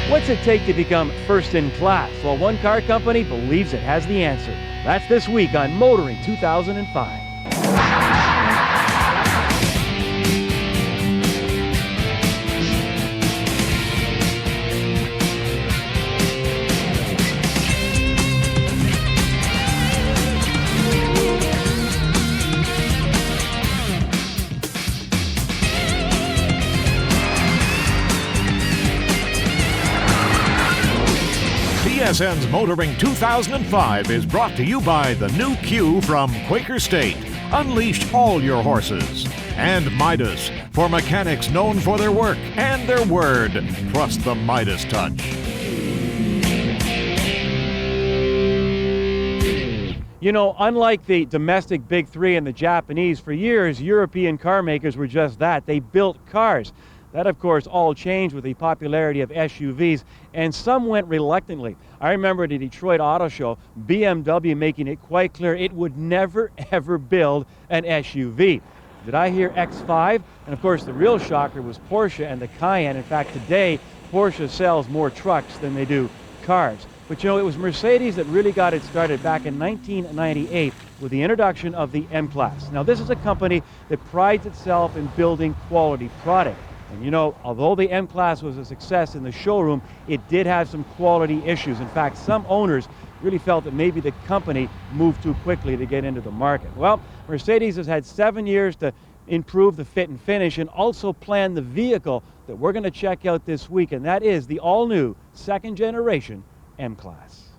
What's it take to become first in class? Well, one car company believes it has the answer. That's this week on Motoring 2005. CSN's Motoring 2005 is brought to you by the new Q from Quaker State. Unleash all your horses. And Midas, for mechanics known for their work and their word. Trust the Midas touch. You know, unlike the domestic big three and the Japanese, for years, European car makers were just that. They built cars. That, of course, all changed with the popularity of SUVs, and some went reluctantly. I remember at the Detroit Auto Show, BMW making it quite clear it would never, ever build an SUV. Did I hear X5? And, of course, the real shocker was Porsche and the Cayenne. In fact, today, Porsche sells more trucks than they do cars. But, you know, it was Mercedes that really got it started back in 1998 with the introduction of the M-Class. Now, this is a company that prides itself in building quality product. And you know, although the M-Class was a success in the showroom, it did have some quality issues. In fact, some owners really felt that maybe the company moved too quickly to get into the market. Well, Mercedes has had 7 years to improve the fit and finish and also plan the vehicle that we're going to check out this week, and that is the all-new second-generation M-Class.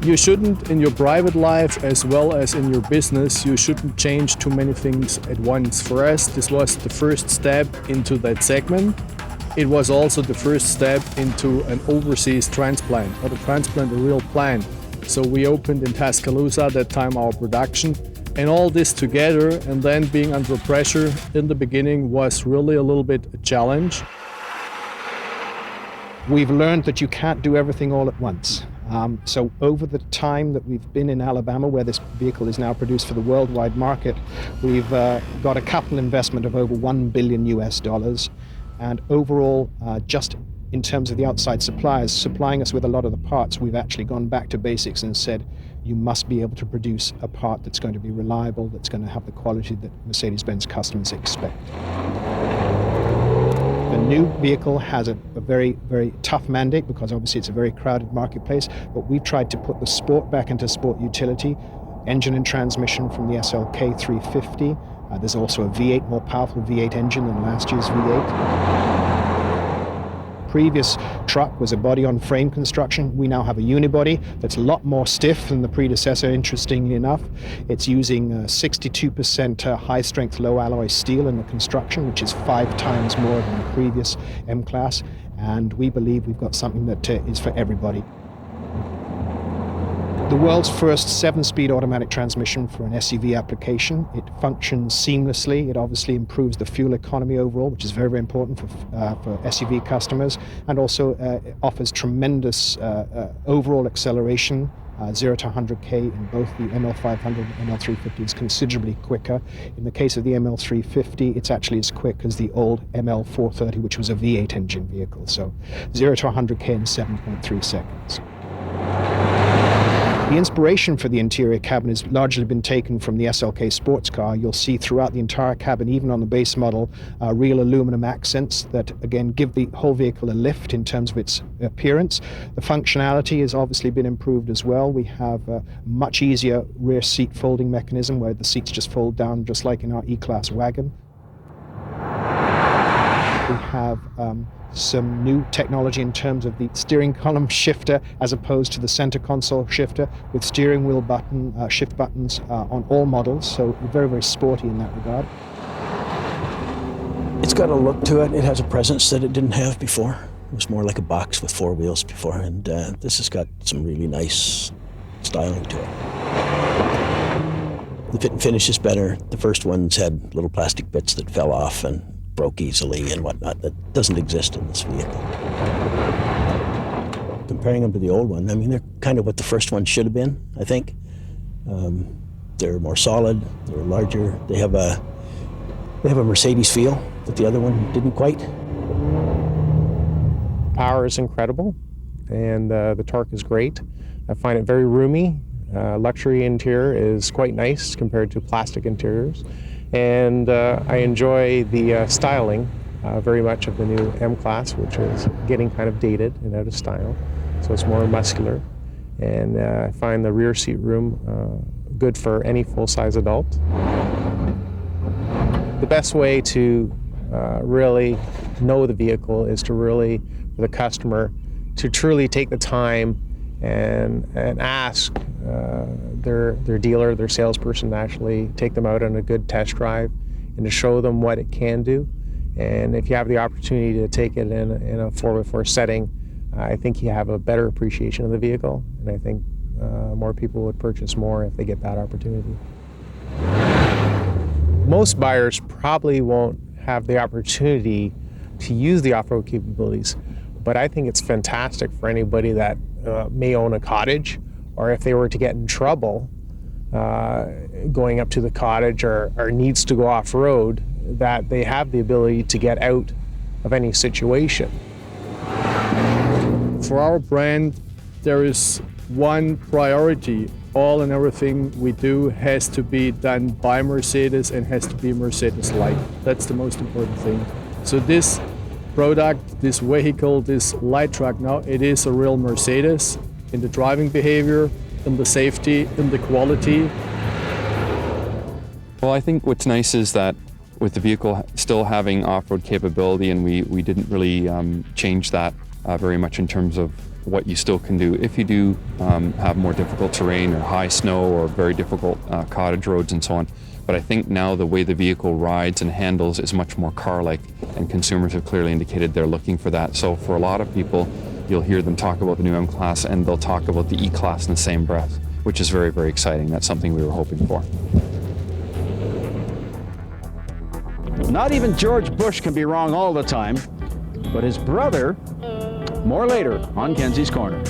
You shouldn't, in your private life as well as in your business, you shouldn't change too many things at once. For us, this was the first step into that segment. It was also the first step into an overseas transplant, or to transplant a real plant. So we opened in Tuscaloosa at that time our production. And all this together, and then being under pressure in the beginning, was really a little bit a challenge. We've learned that you can't do everything all at once. So over the time that we've been in Alabama, where this vehicle is now produced for the worldwide market, we've got a capital investment of over $1 billion US. And overall, just in terms of the outside suppliers supplying us with a lot of the parts, we've actually gone back to basics and said, you must be able to produce a part that's going to be reliable, that's going to have the quality that Mercedes-Benz customers expect. The new vehicle has a very, very tough mandate because obviously it's a very crowded marketplace, but we've tried to put the sport back into sport utility. Engine and transmission from the SLK 350. There's also a V8, more powerful V8 engine than last year's V8. Previous truck was a body-on-frame construction. We now have a unibody that's a lot more stiff than the predecessor, interestingly enough. It's using 62% high-strength, low-alloy steel in the construction, which is 5 times more than the previous M-Class. And we believe we've got something that is for everybody. The world's first 7-speed automatic transmission for an SUV application. It functions seamlessly. It obviously improves the fuel economy overall, which is very, very important for SUV customers, and also offers tremendous overall acceleration. 0 to 100K in both the ML500 and ML350 is considerably quicker. In the case of the ML350, it's actually as quick as the old ML430, which was a V8 engine vehicle. So 0 to 100K in 7.3 seconds. The inspiration for the interior cabin has largely been taken from the SLK sports car. You'll see throughout the entire cabin, even on the base model, real aluminum accents that, again, give the whole vehicle a lift in terms of its appearance. The functionality has obviously been improved as well. We have a much easier rear seat folding mechanism where the seats just fold down just like in our E-Class wagon. We have some new technology in terms of the steering column shifter as opposed to the center console shifter, with steering wheel button shift buttons on all models, so very, very sporty in that regard. It's got a look to it. It has a presence that it didn't have before. It was more like a box with 4 wheels before, and this has got some really nice styling to it. The fit and finish is better. The first ones had little plastic bits that fell off and broke easily and whatnot. That doesn't exist in this vehicle. comparing them to the old one, I mean, they're kind of what the first one should have been, I think. They're more solid, they're larger, they have a Mercedes feel that the other one didn't quite. Power is incredible, and the torque is great. I find it very roomy. Luxury interior is quite nice compared to plastic interiors. And I enjoy the styling very much of the new M-Class, which is getting kind of dated and out of style. So it's more muscular. And I find the rear seat room good for any full-size adult. The best way to really know the vehicle is to really, for the customer, to truly take the time and ask their dealer, their salesperson to actually take them out on a good test drive and to show them what it can do. And if you have the opportunity to take it in a 4x4 setting, I think you have a better appreciation of the vehicle, and I think more people would purchase more if they get that opportunity. Most buyers probably won't have the opportunity to use the off-road capabilities, but I think it's fantastic for anybody that may own a cottage, or if they were to get in trouble going up to the cottage or needs to go off-road, that they have the ability to get out of any situation. For our brand, there is one priority. All and everything we do has to be done by Mercedes and has to be Mercedes-like. That's the most important thing. So this product, this vehicle, this light truck now, it is a real Mercedes in the driving behavior, in the safety, in the quality. Well, I think what's nice is that with the vehicle still having off-road capability, and we didn't really change that very much in terms of what you still can do if you do have more difficult terrain or high snow or very difficult cottage roads and so on. But I think now the way the vehicle rides and handles is much more car-like, and consumers have clearly indicated they're looking for that. So for a lot of people, you'll hear them talk about the new M-Class and they'll talk about the E-Class in the same breath, which is very, very exciting. That's something we were hoping for. Not even George Bush can be wrong all the time, but his brother, more later on Kenzie's Corner.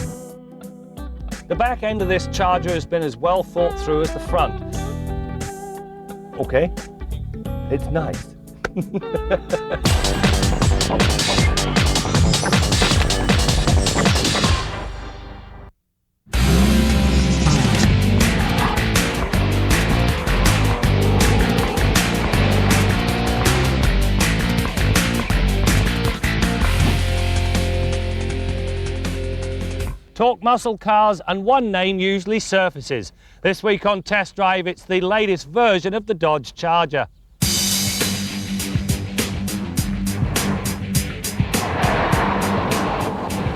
The back end of this Charger has been as well thought through as the front. Okay, it's nice. Talk muscle cars, and one name usually surfaces. This week on Test Drive, it's the latest version of the Dodge Charger.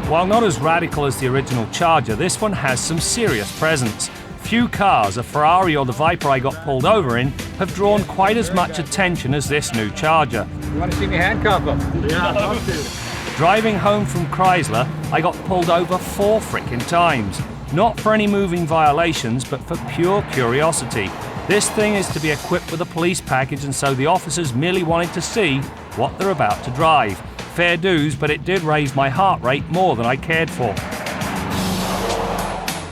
While not as radical as the original Charger, this one has some serious presence. Few cars, a Ferrari or the Viper I got pulled over in, have drawn quite as much attention as this new Charger. You want to see me handcuff him? Yeah, I'd love to. Driving home from Chrysler, I got pulled over 4 frickin' times. Not for any moving violations, but for pure curiosity. This thing is to be equipped with a police package, and so the officers merely wanted to see what they're about to drive. Fair dues, but it did raise my heart rate more than I cared for.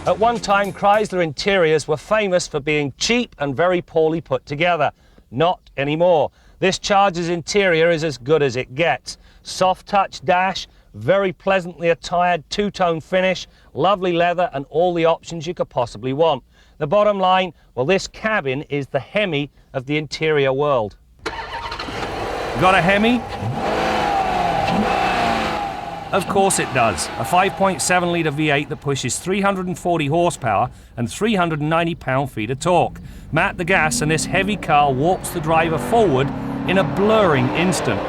At one time, Chrysler interiors were famous for being cheap and very poorly put together. Not anymore. This Charger's interior is as good as it gets. Soft touch dash, very pleasantly attired two-tone finish, lovely leather, and all the options you could possibly want. The bottom line, well, this cabin is the Hemi of the interior world. Got a Hemi? Of course it does. A 5.7-litre V8 that pushes 340 horsepower and 390 pound-feet of torque. Mat the gas and this heavy car walks the driver forward in a blurring instant.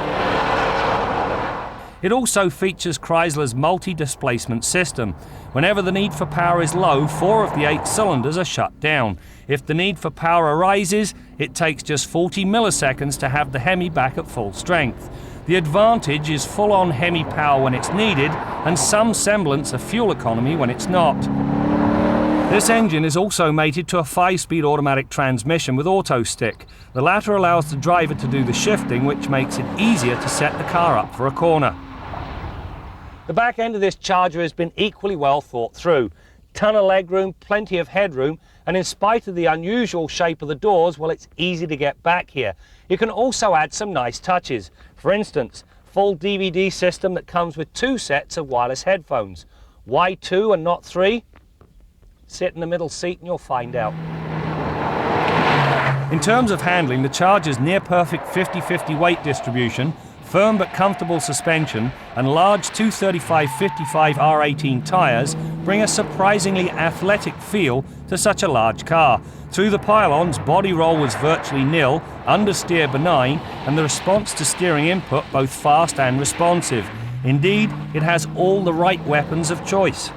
It also features Chrysler's multi-displacement system. Whenever the need for power is low, 4 of the 8 cylinders are shut down. If the need for power arises, it takes just 40 milliseconds to have the Hemi back at full strength. The advantage is full-on Hemi power when it's needed, and some semblance of fuel economy when it's not. This engine is also mated to a 5-speed automatic transmission with auto stick. The latter allows the driver to do the shifting, which makes it easier to set the car up for a corner. The back end of this Charger has been equally well thought through. Ton of legroom, plenty of headroom, and in spite of the unusual shape of the doors, well, it's easy to get back here. You can also add some nice touches. For instance, full DVD system that comes with 2 sets of wireless headphones. Why 2 and not 3? Sit in the middle seat and you'll find out. In terms of handling, the Charger's near-perfect 50-50 weight distribution, firm but comfortable suspension, and large 235/55 R18 tyres bring a surprisingly athletic feel to such a large car. Through the pylons, body roll was virtually nil, understeer benign, and the response to steering input both fast and responsive. Indeed, it has all the right weapons of choice.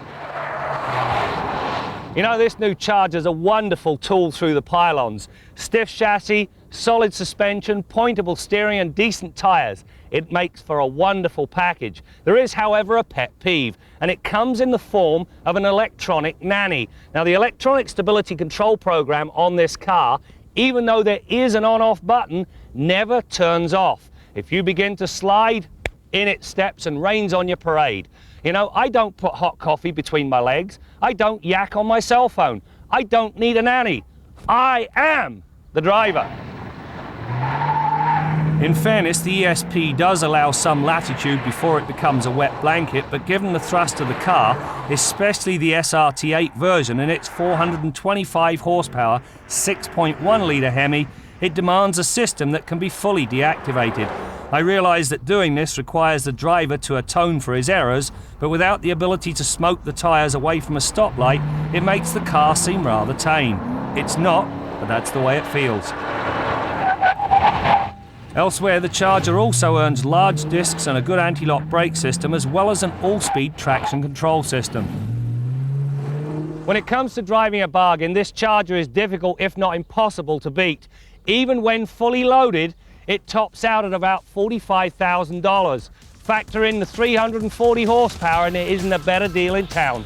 You know, this new Charger's a wonderful tool through the pylons. Stiff chassis, solid suspension, pointable steering and decent tyres. It makes for a wonderful package. There is, however, a pet peeve, and it comes in the form of an electronic nanny. Now, the electronic stability control program on this car, even though there is an on-off button, never turns off. If you begin to slide, in it steps and rains on your parade. You know, I don't put hot coffee between my legs. I don't yak on my cell phone. I don't need a nanny. I am the driver. In fairness, the ESP does allow some latitude before it becomes a wet blanket, but given the thrust of the car, especially the SRT8 version and its 425 horsepower, 6.1 litre Hemi, it demands a system that can be fully deactivated. I realise that doing this requires the driver to atone for his errors, but without the ability to smoke the tyres away from a stoplight, it makes the car seem rather tame. It's not, but that's the way it feels. Elsewhere, the Charger also earns large discs and a good anti-lock brake system, as well as an all-speed traction control system. When it comes to driving a bargain, this Charger is difficult, if not impossible, to beat. Even when fully loaded, it tops out at about $45,000. Factor in the 340 horsepower and there isn't a better deal in town.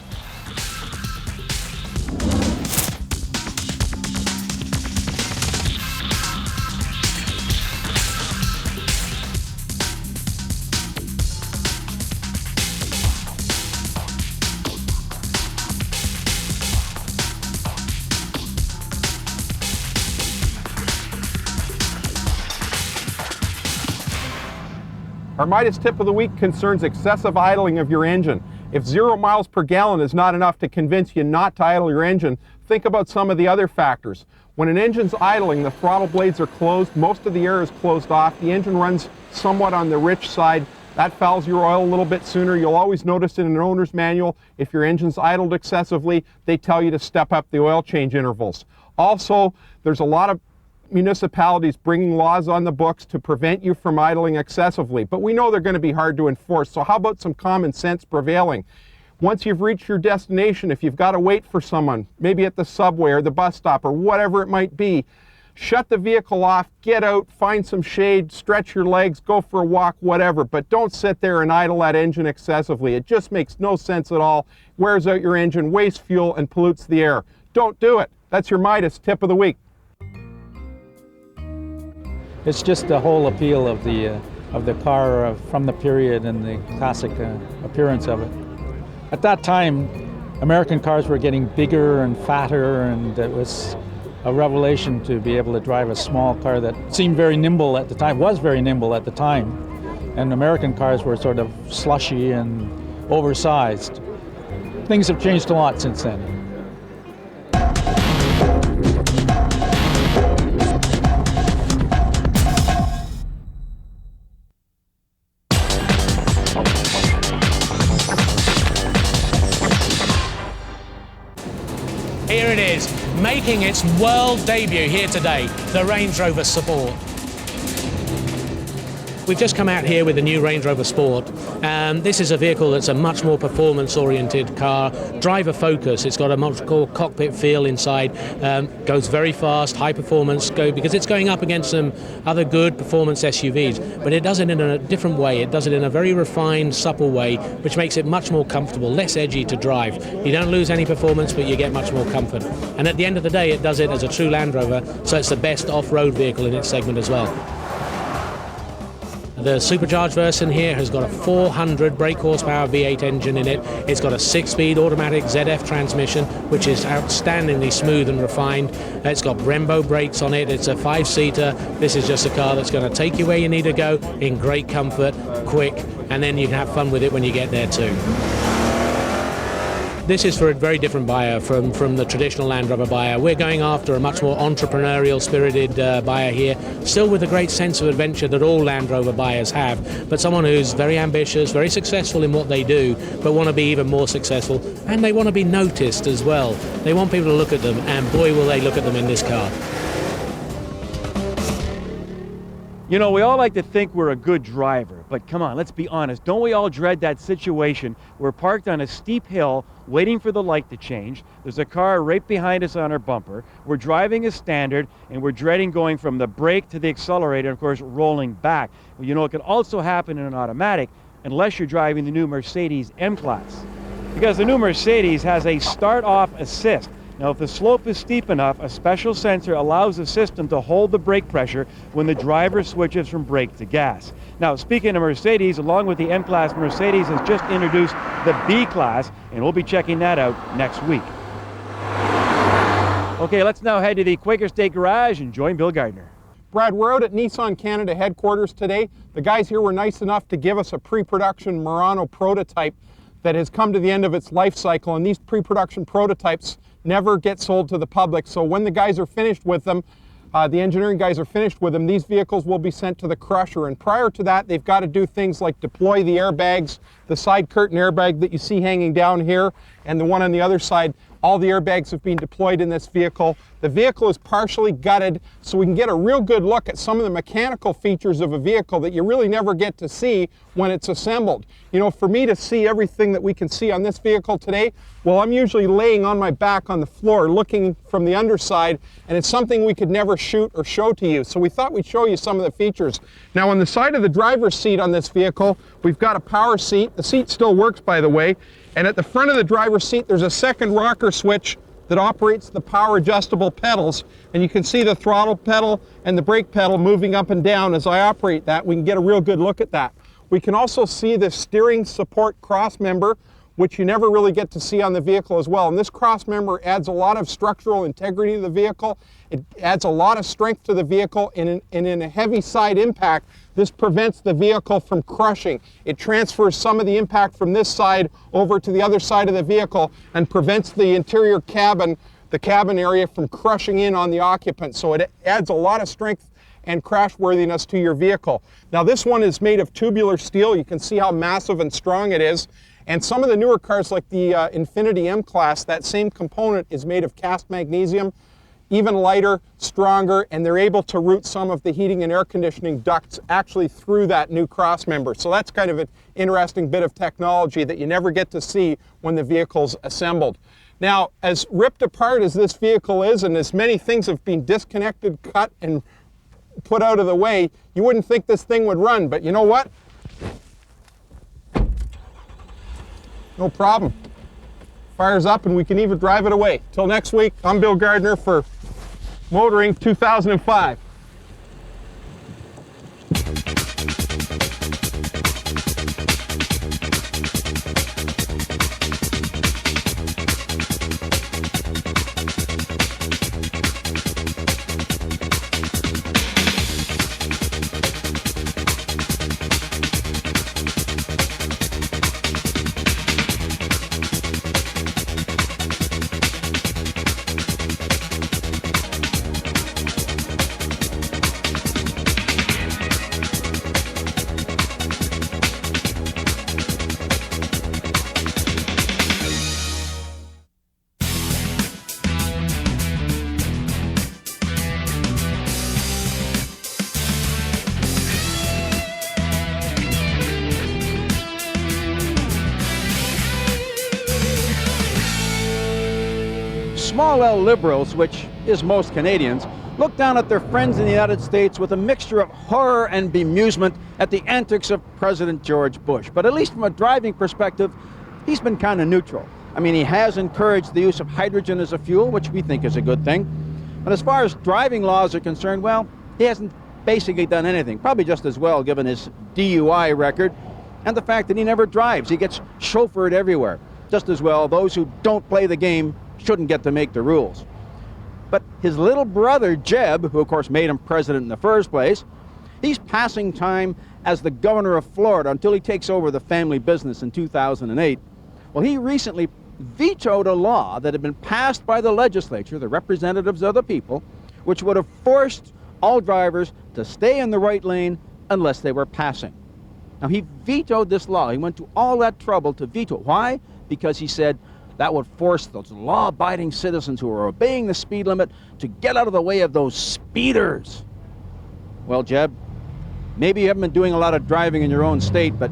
Our Midas tip of the week concerns excessive idling of your engine. If 0 miles per gallon is not enough to convince you not to idle your engine, think about some of the other factors. When an engine's idling, the throttle blades are closed, most of the air is closed off, the engine runs somewhat on the rich side. That fouls your oil a little bit sooner. You'll always notice in an owner's manual, if your engine's idled excessively, they tell you to step up the oil change intervals. Also, there's a lot of municipalities bringing laws on the books to prevent you from idling excessively, but we know they're going to be hard to enforce, so how about some common sense prevailing? Once you've reached your destination, if you've got to wait for someone, maybe at the subway or the bus stop or whatever it might be, shut the vehicle off, get out, find some shade, stretch your legs, go for a walk, whatever, but don't sit there and idle that engine excessively. It just makes no sense at all, wears out your engine, wastes fuel, and pollutes the air. Don't do it. That's your Midas tip of the week. It's just the whole appeal of the car from the period and the classic appearance of it. At that time, American cars were getting bigger and fatter, and it was a revelation to be able to drive a small car that seemed very nimble at the time, was very nimble at the time. And American cars were sort of slushy and oversized. Things have changed a lot since then. Here it is, making its world debut here today, the Range Rover Sport. We've just come out here with the new Range Rover Sport, and this is a vehicle that's a much more performance-oriented car, driver focus. It's got a much more cockpit feel inside, goes very fast, high performance, because it's going up against some other good performance SUVs, but it does it in a different way. It does it in a very refined, supple way, which makes it much more comfortable, less edgy to drive. You don't lose any performance, but you get much more comfort. And at the end of the day, it does it as a true Land Rover, so it's the best off-road vehicle in its segment as well. The supercharged version here has got a 400 brake horsepower V8 engine in it. It's got a 6-speed automatic ZF transmission, which is outstandingly smooth and refined. It's got Brembo brakes on it. It's a 5-seater. This is just a car that's going to take you where you need to go in great comfort, quick, and then you can have fun with it when you get there too. This is for a very different buyer from the traditional Land Rover buyer. We're going after a much more entrepreneurial spirited buyer here, still with a great sense of adventure that all Land Rover buyers have, but someone who's very ambitious, very successful in what they do, but want to be even more successful, and they want to be noticed as well. They want people to look at them, and boy will they look at them in this car. You know, we all like to think we're a good driver, but come on, let's be honest. Don't we all dread that situation? We're parked on a steep hill, waiting for the light to change. There's a car right behind us on our bumper. We're driving a standard, and we're dreading going from the brake to the accelerator, and of course, rolling back. Well, you know, it can also happen in an automatic, unless you're driving the new Mercedes M-Class. Because the new Mercedes has a start-off assist. Now, if the slope is steep enough, a special sensor allows the system to hold the brake pressure when the driver switches from brake to gas. Now, speaking of Mercedes, along with the M-Class, Mercedes has just introduced the B-Class, and we'll be checking that out next week. Okay, let's now head to the Quaker State Garage and join Bill Gardiner. Brad, we're out at Nissan Canada headquarters today. The guys here were nice enough to give us a pre-production Murano prototype that has come to the end of its life cycle, and these pre-production prototypes never get sold to the public. So when the guys are finished with them, the engineering guys are finished with them, these vehicles will be sent to the crusher. And prior to that, they've got to do things like deploy the airbags, the side curtain airbag that you see hanging down here, and the one on the other side. All the airbags have been deployed in this vehicle. The vehicle is partially gutted, so we can get a real good look at some of the mechanical features of a vehicle that you really never get to see when it's assembled. You know, for me to see everything that we can see on this vehicle today, well, I'm usually laying on my back on the floor looking from the underside, and it's something we could never shoot or show to you. So we thought we'd show you some of the features. Now, on the side of the driver's seat on this vehicle, we've got a power seat. The seat still works, by the way. And at the front of the driver's seat, there's a second rocker switch that operates the power adjustable pedals. And you can see the throttle pedal and the brake pedal moving up and down as I operate that. We can get a real good look at that. We can also see the steering support cross member, which you never really get to see on the vehicle as well. And this cross member adds a lot of structural integrity to the vehicle. It adds a lot of strength to the vehicle, and in a heavy side impact, this prevents the vehicle from crushing. It transfers some of the impact from this side over to the other side of the vehicle and prevents the interior cabin, the cabin area, from crushing in on the occupant. So it adds a lot of strength and crashworthiness to your vehicle. Now, this one is made of tubular steel. You can see how massive and strong it is. And some of the newer cars, like the Infiniti M-Class, that same component is made of cast magnesium, even lighter, stronger, and they're able to route some of the heating and air conditioning ducts actually through that new cross member. So that's kind of an interesting bit of technology that you never get to see when the vehicle's assembled. Now, as ripped apart as this vehicle is, and as many things have been disconnected, cut, and put out of the way, you wouldn't think this thing would run, but you know what? No problem. Fires up and we can even drive it away. Till next week, I'm Bill Gardiner for Motoring 2005. Small L liberals, which is most Canadians, look down at their friends in the United States with a mixture of horror and bemusement at the antics of President George Bush. But at least from a driving perspective, he's been kind of neutral. I mean, he has encouraged the use of hydrogen as a fuel, which we think is a good thing. But as far as driving laws are concerned, well, he hasn't basically done anything, probably just as well given his DUI record and the fact that he never drives. He gets chauffeured everywhere. Just as well, those who don't play the game shouldn't get to make the rules. But his little brother, Jeb, who of course made him president in the first place, he's passing time as the governor of Florida until he takes over the family business in 2008. Well, he recently vetoed a law that had been passed by the legislature, the representatives of the people, which would have forced all drivers to stay in the right lane unless they were passing. Now, he vetoed this law. He went to all that trouble to veto it. Why? Because he said that would force those law-abiding citizens who are obeying the speed limit to get out of the way of those speeders. Well, Jeb, maybe you haven't been doing a lot of driving in your own state, but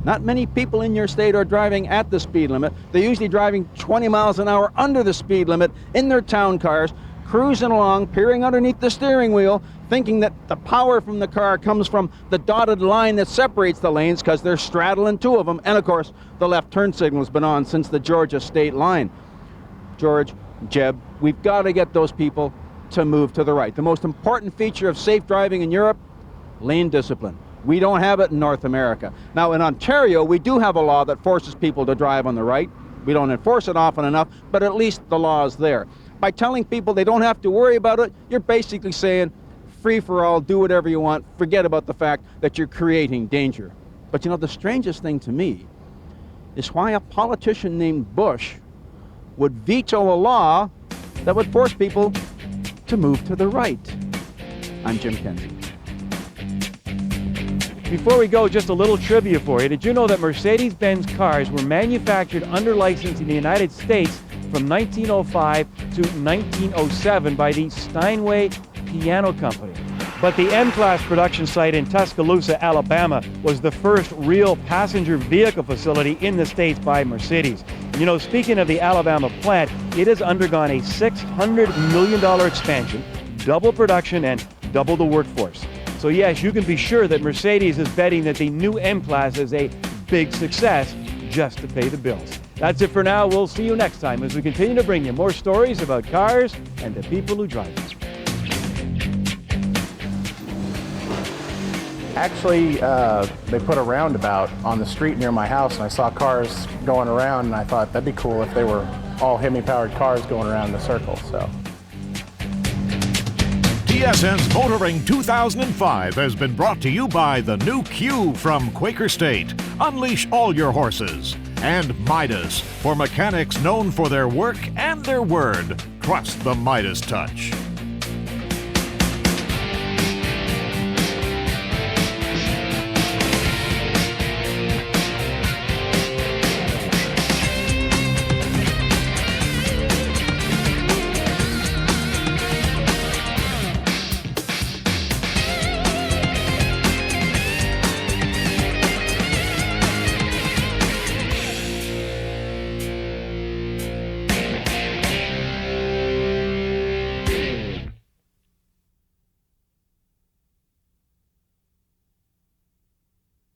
not many people in your state are driving at the speed limit. They're usually driving 20 miles an hour under the speed limit in their town cars, cruising along, peering underneath the steering wheel, thinking that the power from the car comes from the dotted line that separates the lanes because they're straddling two of them. And of course, the left turn signal's been on since the Georgia state line. George, Jeb, we've got to get those people to move to the right. The most important feature of safe driving in Europe, lane discipline. We don't have it in North America. Now, in Ontario, we do have a law that forces people to drive on the right. We don't enforce it often enough, but at least the law is there. By telling people they don't have to worry about it, you're basically saying, free for all, do whatever you want, forget about the fact that you're creating danger. But you know, the strangest thing to me is why a politician named Bush would veto a law that would force people to move to the right. I'm Jim Kenzie. Before we go, just a little trivia for you. Did you know that Mercedes-Benz cars were manufactured under license in the United States from 1905 to 1907 by the Steinway Piano Company? But the M-Class production site in Tuscaloosa, Alabama, was the first real passenger vehicle facility in the States by Mercedes. You know, speaking of the Alabama plant, it has undergone a $600 million expansion, double production, and double the workforce. So yes, you can be sure that Mercedes is betting that the new M-Class is a big success just to pay the bills. That's it for now. We'll see you next time as we continue to bring you more stories about cars and the people who drive them. Actually, they put a roundabout on the street near my house, and I saw cars going around, and I thought that'd be cool if they were all Hemi-powered cars going around in a circle. So. TSN's Motoring 2005 has been brought to you by the new Q from Quaker State. Unleash all your horses. And Midas, for mechanics known for their work and their word. Trust the Midas touch.